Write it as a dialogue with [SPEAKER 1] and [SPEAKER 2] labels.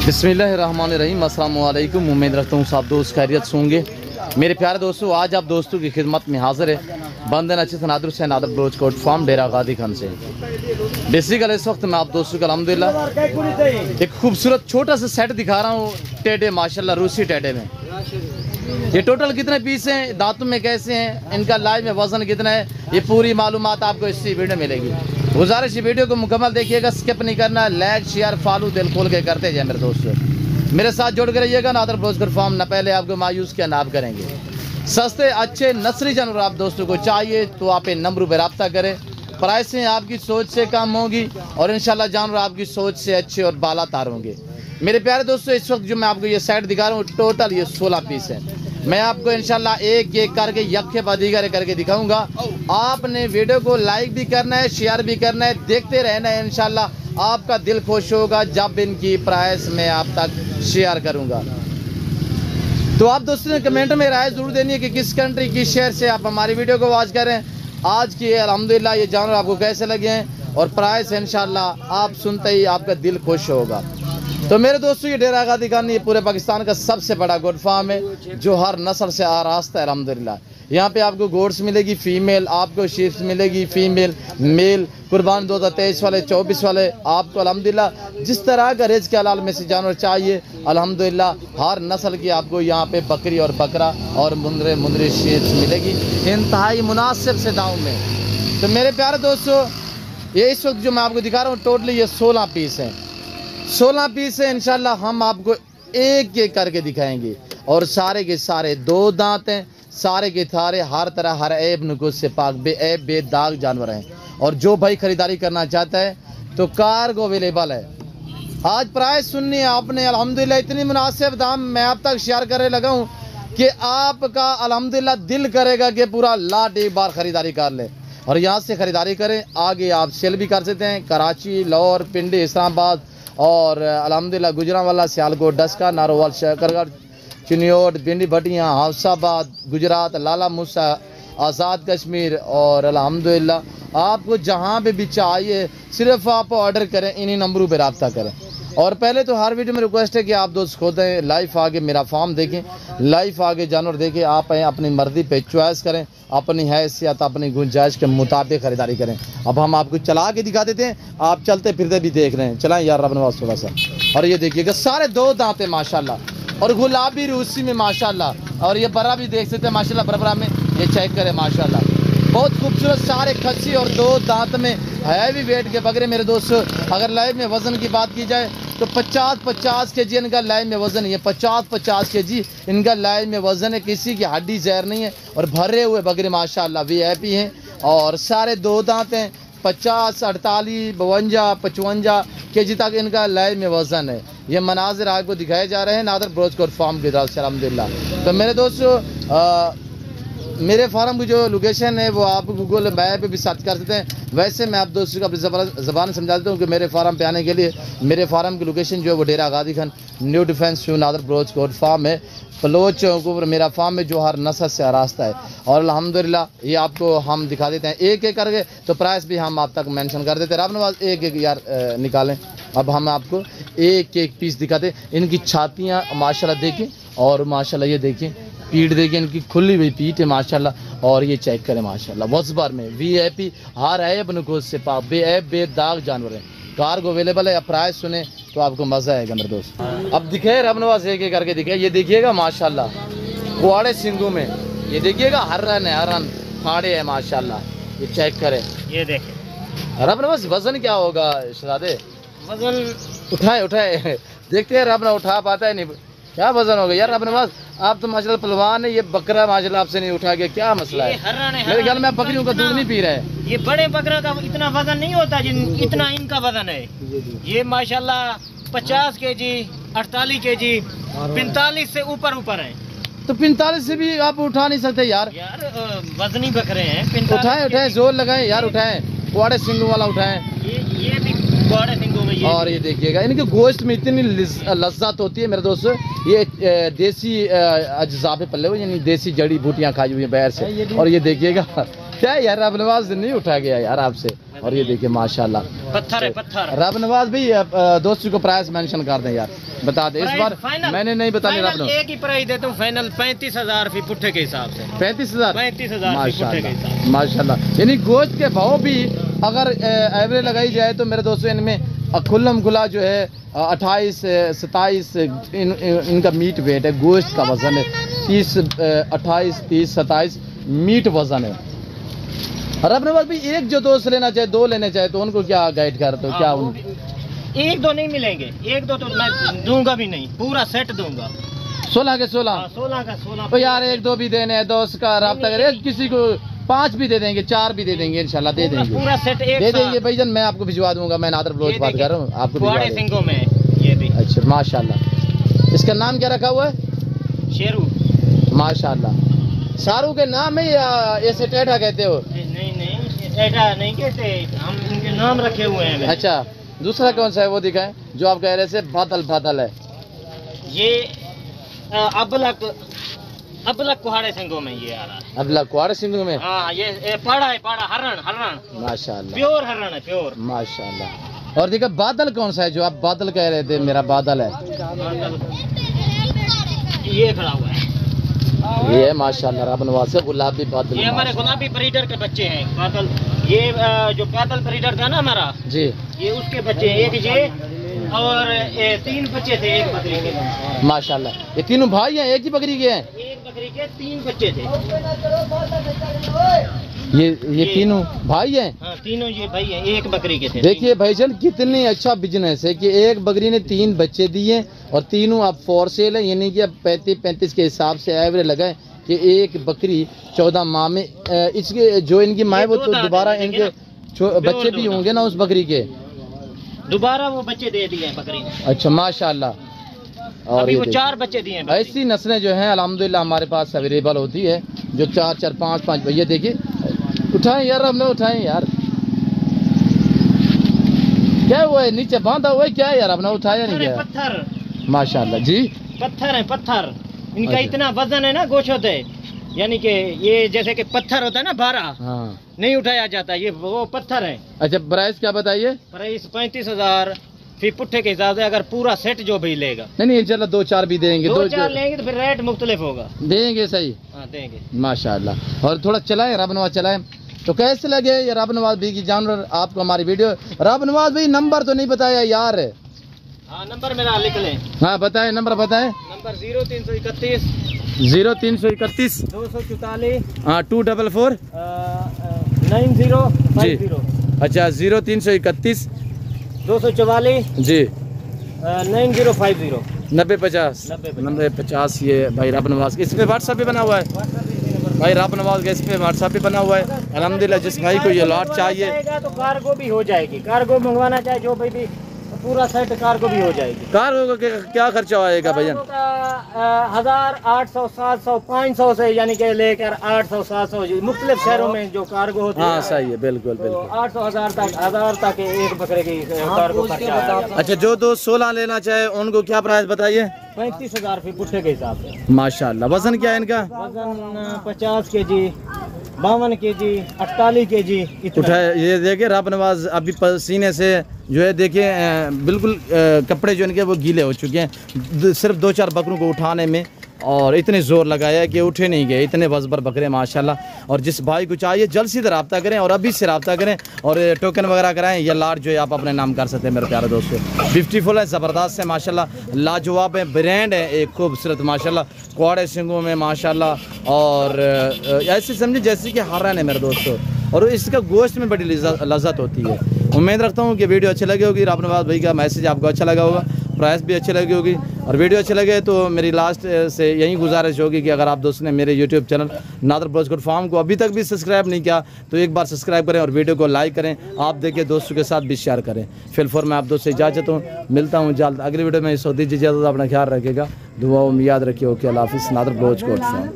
[SPEAKER 1] बिस्मिल्लाहिर्रहमानिर्रहीम, अस्सलाम वालेकुम। उम्मीद रखता हूँ सब दोस्त खैरियत से होंगे। मेरे प्यारे दोस्तों, आज आप दोस्तों की खिदमत में हाजिर है बंदन अच्छे नादर से नादर ब्रोच कोट फार्म डेरा गादी खान से। बेसिकली इस वक्त मैं आप दोस्तों को अल्हम्दुलिल्लाह एक खूबसूरत छोटा सा सेट दिखा रहा हूँ। टेडे माशाल्लाह रूसी टेडे में ये टोटल कितने पीस हैं, दांतों में कैसे हैं, इनका लाइव में वजन कितना है, ये पूरी मालूमात आपको इसी वीडियो में मिलेगी। गुजारिश वीडियो को मुकम्मल देखिएगा, स्किप नहीं करना। लाइक शेयर फॉलो दिल खोल के करते जाए मेरे दोस्त। मेरे साथ जुड़ कर रहिएगा। नादर ब्रोकर फार्म न पहले आपको मायूस किया ना आप करेंगे। सस्ते अच्छे नस्ली जानवर आप दोस्तों को चाहिए तो आप इन नंबरों पर रब्ता करें। प्राइसें आपकी सोच से कम होगी और इंशाल्लाह जानवर आपकी सोच से अच्छे और बाला तार होंगे। मेरे प्यारे दोस्तों, इस वक्त जो मैं आपको ये सेट दिखा रहा हूँ टोटल ये 16 पीस है। मैं आपको इंशाल्लाह एक एक करके यक्के बदीगर करके दिखाऊंगा। आपने वीडियो को लाइक भी करना है, शेयर भी करना है, देखते रहना है। इंशाल्लाह आपका दिल खुश होगा जब इनकी प्राइस मैं आप तक शेयर करूंगा। तो आप दोस्तों ने कमेंट में राय जरूर देनी है कि किस कंट्री किस शहर से आप हमारी वीडियो को वॉच करें। आज की अल्हम्दुलिल्लाह ये जानवर आपको कैसे लगे हैं और प्राइस इंशाल्लाह आप सुनते ही आपका दिल खुश होगा। तो मेरे दोस्तों, ये डेरा गादी खान ये पूरे पाकिस्तान का सबसे बड़ा गोट फार्म है जो हर नस्ल से आरास्ता है अल्हम्दुलिल्लाह। यहाँ पे आपको गोड्स मिलेगी फीमेल, आपको शीप्स मिलेगी फीमेल, मेल कुर्बान 2023 वाले 24 वाले आपको अल्हम्दुलिल्लाह जिस तरह का रिज़्क़ के हलाल में से जानवर चाहिए अल्हम्दुलिल्लाह हर नस्ल की आपको यहाँ पे बकरी और बकरा और मुंदरी शीप्स मिलेगी इंतहाई मुनासिब से दाम में। तो मेरे प्यारे दोस्तों, ये इस वक्त जो मैं आपको दिखा रहा हूँ टोटली ये 16 पीस हैं। 16 पीस है। इंशाल्लाह हम आपको एक एक करके दिखाएंगे और सारे के सारे 2 दांत हैं, सारे के सारे हर तरह हर ऐब नुकुस से पाक बेऐब बेदाग जानवर हैं। और जो भाई खरीदारी करना चाहता है तो कार्गो अवेलेबल है। आज प्राइस सुननी है आपने अल्हम्दुलिल्लाह इतनी मुनासिब दाम मैं आप तक शेयर करने लगा हूँ कि आपका अल्हम्दुलिल्लाह दिल करेगा कि पूरा लाट एक बार खरीदारी कर ले और यहाँ से खरीदारी करें। आगे आप सेल भी कर सकते हैं कराची, लाहौर, पिंडी, इस्लामाबाद और अल्हम्दुलिल्लाह गुजरांवाला, सियालकोट, डस्का, नारोवाल, शकरगढ़, चिन्योट, भिंडी, भटियाँ, हौसाबाद, गुजरात, लाला मूसा, आज़ाद कश्मीर और अल्हम्दुलिल्लाह आपको जहाँ पे भी चाहिए सिर्फ आप ऑर्डर करें, इन्हीं नंबरों पर रब्ता करें। और पहले तो हर वीडियो में रिक्वेस्ट है कि आप दोस्त खुद हैं लाइव आगे मेरा फार्म देखें, लाइव आगे जानवर देखें, आप हैं अपनी मर्जी पे चॉइस करें, अपनी हैसियत अपनी गुंजाइश के मुताबिक खरीदारी करें। अब हम आपको चला के दिखा देते हैं, आप चलते फिरते भी देख रहे हैं। चलाएं यार रब नवाज थोड़ा सा। और ये देखिएगा सारे 2 दांत हैं माशाल्लाह और गुलाबी रूसी में माशाल्लाह। और ये बरा भी देख सकते हैं माशाल्लाह, बरबरा में ये चेक करें माशाल्लाह बहुत खूबसूरत सारे खस्सी और 2 दांत में हैवी वेट के बकरे। मेरे दोस्तों, अगर लाइव में वजन की बात की जाए तो 50-50 केजी इनका लाइव में वजन है। 50-50 केजी इनका लाइव में वजन है, किसी की हड्डी जहर नहीं है और भरे हुए बकरे माशाल्लाह वीआईपी हैं और सारे 2 दांत हैं। 50, 48, 52, 55 केजी तक इनका लाइव में वजन है। ये मनाजिर आपको दिखाए जा रहे हैं नादर ब्रोकर फार्म की तरफ से अल्हम्दुलिल्लाह। तो मेरे दोस्तों, मेरे फार्म की जो लोकेशन है वो आप गूगल मैप पे भी सर्च कर सकते हैं। वैसे मैं आप दोस्तों को अपनी ज़बान समझा देता हूँ कि मेरे फार्म पे आने के लिए मेरे फार्म की लोकेशन जो है वो डेरा गादी Khan new defence Nadir Baloch goat farm है, पलोच चौक ऊपर मेरा फार्म है जो हर नस्ल से रास्ता है। और अल्हम्दुलिल्लाह ये आपको हम दिखा देते हैं एक एक करके, तो प्राइस भी हम आप तक मेंशन कर देते हैं। रब नवाज एक एक यार निकालें। अब हम आपको एक एक पीस दिखाते हैं। इनकी छातियाँ माशाल्लाह देखें और माशाल्लाह ये देखें पीठ देखिए, इनकी खुली हुई पीठ है माशाल्लाह। और ये चेक करें माशाल्लाह वज़बार में वीआईपी हर ऐब नुकुस से पाक बेऐब बेदाग जानवर है। कार्गो अवेलेबल है। अब प्राइस सुने तो आपको मज़ा आएगा मेरे दोस्त। अब दिखे रब नवाज एक एक करके दिखे। ये देखिएगा माशाल्लाह कुआड़े सिंगों में, ये देखिएगा हरन है, हरन फाड़े है माशाल्लाह। ये चेक करें, ये देखें रब नवाज वजन क्या होगा शहजादे? वजन उठाए देखते हैं रब ना उठा पाता है नहीं, क्या वजन होगा यार रब नवाज? आप तो माशाल्लाह पहलवान है, ये बकरा माशाल्लाह आपसे नहीं उठा गया, क्या मसला है? मेरे ख्याल में बकरियों का दूध नहीं पी रहा है।
[SPEAKER 2] ये बड़े बकरा का इतना वजन नहीं होता इतना इनका वजन है। ये माशाल्लाह 50 केजी, 48 केजी, 45 से ऊपर है।
[SPEAKER 1] तो 45 से भी आप उठा नहीं सकते यार
[SPEAKER 2] वजनी बकरे हैं।
[SPEAKER 1] उठाए जोर लगाए यार, उठाए कुआड़े सिंगों वाला उठाए।
[SPEAKER 2] ये भी कुआड़े सिंगों में
[SPEAKER 1] और ये देखिएगा इनके गोश्त में इतनी लज्जत होती है मेरे दोस्तों। ये देसी अज्जा पे पल्ले हुए यानी देसी जड़ी बूटियां खाई हुई हैं बैर से। और ये देखिएगा क्या यार, रब नवाज नहीं उठा गया यार आपसे। और ये देखिए माशाल्लाह
[SPEAKER 2] पत्थर है पत्थर।
[SPEAKER 1] रब नवाज भाई दोस्तों को प्राइस मेंशन कर दें यार, बता दे इस बार। मैंने नहीं बतानी रब नवाज।
[SPEAKER 2] एक ही प्राइस देता हूँ फाइनल 35,000 फी पुट्ठे के हिसाब से।
[SPEAKER 1] 35,000
[SPEAKER 2] 35,000
[SPEAKER 1] माशाल्लाह। यानी गोश्त के भाव भी अगर एवरेज लगाई जाए तो मेरे दोस्तों इनमें खुल्लम खुला जो है 28 27 इनका मीट वेट है, गोश्त का वजन है 30 28 30 27 मीट वजन है। रब नवाज भाई एक जो दोस्त लेना चाहे, दो लेने चाहे तो उनको क्या गाइड करते हो? क्या
[SPEAKER 2] एक दो नहीं मिलेंगे, एक दो तो मैं दूंगा भी नहीं, पूरा सेट दूंगा।
[SPEAKER 1] 16 के 16
[SPEAKER 2] 16 का 16
[SPEAKER 1] तो यार एक दो भी देने हैं, दोस्त का राब्ता करे, किसी को 5 भी दे देंगे, 4 भी दे देंगे, इंशाल्लाह दे देंगे,
[SPEAKER 2] पूरा सेट एक
[SPEAKER 1] दे देंगे भाईजान। मैं आपको भिजवा दूंगा, मैं नादर ब्लोच बात कर रहा हूँ, आपको भिजवा
[SPEAKER 2] सिंगों में ये भी।
[SPEAKER 1] अच्छा माशाल्लाह। इसका नाम क्या रखा हुआ है?
[SPEAKER 2] शेरू
[SPEAKER 1] माशाल्लाह। शाहरुख के नाम है या ऐसे टेढ़ा कहते हो?
[SPEAKER 2] नहीं ऐसा नहीं कहते, हम इनके नाम रखे हुए हैं।
[SPEAKER 1] अच्छा दूसरा कौन सा है वो दिखाएं जो आप कह रहे थे बादल बादल है?
[SPEAKER 2] ये अबलक कुहाड़े सिंगों में ये आ रहा है।
[SPEAKER 1] अबलक कुहाड़े सिंगों में?
[SPEAKER 2] हाँ ये पाड़ा है, पाड़ा हरण
[SPEAKER 1] माशाल्लाह,
[SPEAKER 2] प्योर हरण है, प्योर
[SPEAKER 1] माशाल्लाह। और देखो बादल कौन सा है जो आप बादल कह रहे थे? मेरा बादल है,
[SPEAKER 2] ये खड़ा हुआ है,
[SPEAKER 1] ये माशाल्लाह रब नवाज से गुलाबी बादल।
[SPEAKER 2] ये हमारे गुलाबी ब्रीडर के बच्चे हैं बादल। ये जो बादल ब्रीडर था ना हमारा
[SPEAKER 1] जी, ये
[SPEAKER 2] उसके बच्चे, एक ये और 3 बच्चे थे एक बकरी के।
[SPEAKER 1] माशाल्लाह। ये तीनों भाई हैं, एक ही बकरी के हैं?
[SPEAKER 2] एक बकरी के 3 बच्चे थे।
[SPEAKER 1] ये तीनों भाई हैं?
[SPEAKER 2] हाँ तीनों ये भाई हैं, एक बकरी के थे।
[SPEAKER 1] देखिए भाईजान कितनी अच्छा बिजनेस है कि एक बकरी ने 3 बच्चे दिए और तीनों अब फॉर सेल है, यानी कि अब 35 के हिसाब से एवरेज लगाए कि एक बकरी 14 माह में इसके जो इनकी माँ है वो तो दोबारा इनके बच्चे भी होंगे ना उस बकरी के,
[SPEAKER 2] दोबारा वो बच्चे दे दिए हैं बकरी ने।
[SPEAKER 1] अच्छा माशाल्लाह। और
[SPEAKER 2] अभी वो 4 बच्चे दिए हैं।
[SPEAKER 1] ऐसी नस्लें जो हैं अल्हम्दुलिल्लाह हमारे पास अवेलेबल होती है जो 4 5 भैया देखिए उठाएं यार, हमने उठाएं यार। क्या हुआ है? नीचे बांधा हुआ है क्या यार? अपना उठाया नहीं गया?
[SPEAKER 2] पत्थर
[SPEAKER 1] माशाल्लाह जी,
[SPEAKER 2] पत्थर है पत्थर। इनका
[SPEAKER 1] अच्छा।
[SPEAKER 2] इतना वजन है ना गोश्त है, यानी कि ये जैसे कि पत्थर होता है ना भारा,
[SPEAKER 1] हाँ
[SPEAKER 2] नहीं उठाया जाता, ये वो पत्थर है।
[SPEAKER 1] अच्छा प्राइस क्या बताइए?
[SPEAKER 2] प्राइस 35,000 फिर पुट्ठे के हिसाब से, अगर पूरा सेट जो भी लेगा।
[SPEAKER 1] नहीं इंशाल्लाह 2-4 भी देंगे,
[SPEAKER 2] 2-4 लेंगे तो फिर रेट मुख्तलिफ होगा,
[SPEAKER 1] देंगे सही।
[SPEAKER 2] हाँ देंगे
[SPEAKER 1] माशाल्लाह। और थोड़ा चलाएं रब नवाज चलाएं। तो कैसे लगे ये रब नवाज भाई की जानवर आपको हमारी वीडियो? रब नवाज भाई नंबर तो नहीं बताया यार।
[SPEAKER 2] हाँ नंबर मेरा लिख लें।
[SPEAKER 1] हाँ बताएं, नंबर बताएं।
[SPEAKER 2] नंबर 0331
[SPEAKER 1] 0331
[SPEAKER 2] 244
[SPEAKER 1] हाँ 244
[SPEAKER 2] 9050।
[SPEAKER 1] अच्छा 0331
[SPEAKER 2] 244
[SPEAKER 1] जी
[SPEAKER 2] 9050
[SPEAKER 1] 9050 ये भाई रब नवाज। इस पे व्हाट्सएप भी बना हुआ है भाई रब नवाज के, इस पे व्हाट्सएप भी बना हुआ है अल्हम्दुलिल्लाह। जिस भाई को ये लॉट चाहिए
[SPEAKER 2] तो कार्गो भी हो जाएगी, कार्गो मंगवाना चाहे जो भाई भी पूरा सेट कार्गो भी हो जाएगी।
[SPEAKER 1] कार्गो का क्या खर्चा आएगा भैया?
[SPEAKER 2] 1000 800 700 500 से यानी कि लेकर 800 700 मुख्तलिफ शहरों में जो कार्गो होती है।
[SPEAKER 1] हाँ सही है, बिल्कुल बिल्कुल।
[SPEAKER 2] 800 1000 तक एक बकरे की कार्गो खर्चा आएगा।
[SPEAKER 1] अच्छा जो दोस्त 16 लेना चाहे उनको क्या प्राइस बताइए?
[SPEAKER 2] 35,000 फी पुट्ठे के हिसाब से।
[SPEAKER 1] माशाल्लाह। वजन क्या है इनका?
[SPEAKER 2] वजन 50 kg 52 kg 48 kg
[SPEAKER 1] उठाए। ये देखिए रब नवाज अभी पसीने से जो है देखिए बिल्कुल कपड़े जो इनके वो गीले हो चुके हैं सिर्फ 2-4 बकरों को उठाने में, और इतने ज़ोर लगाया कि उठे नहीं गए, इतने वज़बर बकरे माशाल्लाह। और जिस भाई को चाहिए जल्द से रब्ता करें और अभी से रब्ता करें और टोकन वगैरह कराएं। ये लाट जो है आप अपने नाम कर सकते हैं मेरे प्यारे दोस्तों। ब्यूटीफुल है, ज़बरदस्त है माशाल्लाह, लाजवाब है, ब्रांड है एक खूबसूरत माशाल्लाह, कुहाड़े सिंगों में माशाल्लाह। और ऐसे समझे जैसे कि हरण है मेरे दोस्तों, और इसका गोश्त में बड़ी लज़्ज़त होती है। उम्मीद रखता हूँ कि वीडियो अच्छी लगी होगी, रब नवाज भाई का मैसेज आपको अच्छा लगा होगा, प्राइस भी अच्छी लगी होगी। और वीडियो अच्छी लगे तो मेरी लास्ट से यही गुजारिश होगी कि अगर आप दोस्तों ने मेरे YouTube channel Nadir Baloch goat farm को अभी तक भी सब्सक्राइब नहीं किया तो एक बार सब्सक्राइब करें और वीडियो को लाइक करें, आप देखिए दोस्तों के साथ भी शेयर करें। फिलहाल मैं आप दोस्तों से इजाज़त हूँ, मिलता हूँ जल्द अगली वीडियो में। सो दीजिए इजाज़त, अपना ख्याल रखिएगा, दुआओं में याद रखिए। ओके अल्लाह हाफिज़। Nadir Baloch goat farm.